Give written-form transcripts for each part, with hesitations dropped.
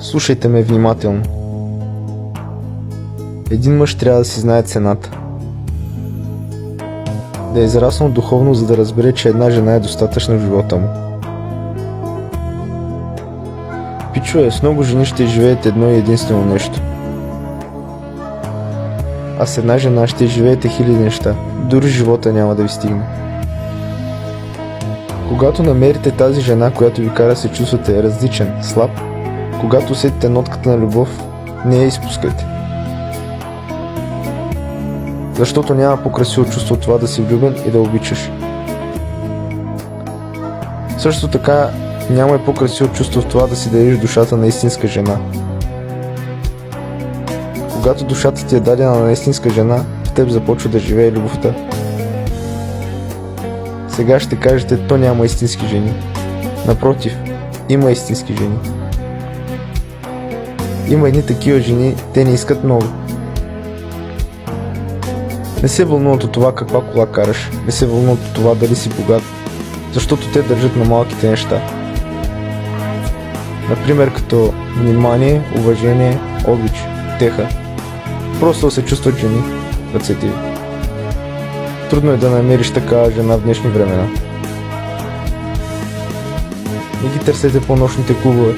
Слушайте ме внимателно. Един мъж трябва да си знае цената. Да е израснал духовно, за да разбере, че една жена е достатъчна в живота му. Пичове, с много жени ще живеете едно и единствено нещо. А с една жена ще живеете хиляди неща. Дори живота няма да ви стигне. Когато намерите тази жена, която ви кара се чувствате различен, слаб, когато усетите нотката на любов, не я изпускайте. Защото няма по-красиво чувство от това да си влюбен и да обичаш. Също така няма и по-красиво чувство в това да си дариш душата на истинска жена. Когато душата ти е дадена на истинска жена, в теб започва да живее любовта. Сега ще кажете, то няма истински жени. Напротив, има истински жени. Има едни такива жени, те не искат много. Не се вълнуват от това каква кола караш, не се вълнуват от това дали си богат, защото те държат на малките неща. Например като внимание, уважение, обич, теха. Просто да се чувстват жени в ръцете ви. Трудно е да намериш такава жена в днешни времена. Не ги търсете по нощните клубове.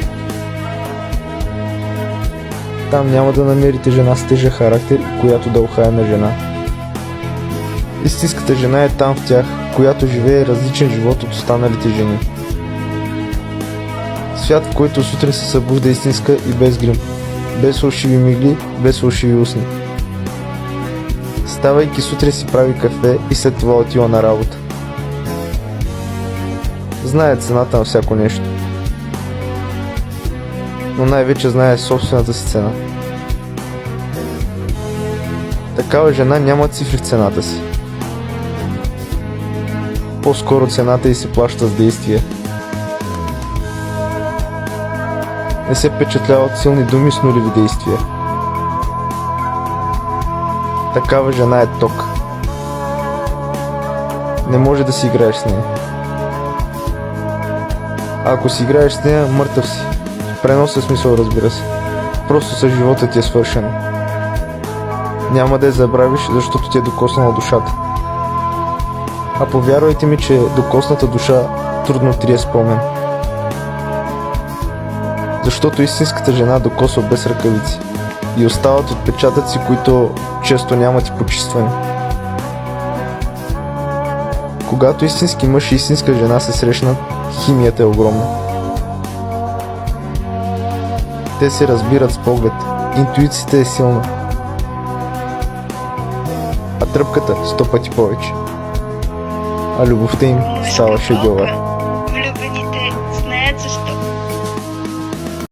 Там няма да намерите жена с тежък характер, която да ухае на жена. Истинската жена е там в тях, която живее различен живот от останалите жени. Свят, в който сутрин се събужда истинска и без грим, без фалшиви мигли, без фалшиви устни. Ставайки сутрин си прави кафе и след това отива на работа. Знае цената на всяко нещо. Но най-вече знае собствената си цена. Такава жена няма цифри в цената си. По-скоро цената й се плаща с действие. Не се впечатлява от силни думи с нулеви действия. Такава жена е ток. Не може да си играеш с нея. А ако си играеш с нея, мъртъв си. В преносен смисъл, разбира се. Просто с живота ти е свършено. Няма да я забравиш, защото ти е докоснала душата. А повярвайте ми, че докосната душа трудно трие спомен. Защото истинската жена докосва без ръкавици и остават отпечатъци, които често нямат и почистване. Когато истински мъж и истинска жена се срещнат, химията е огромна. Те се разбират с поглед, интуицията е силна, а тръпката 100 пъти повече. А любовта им става шедьовър.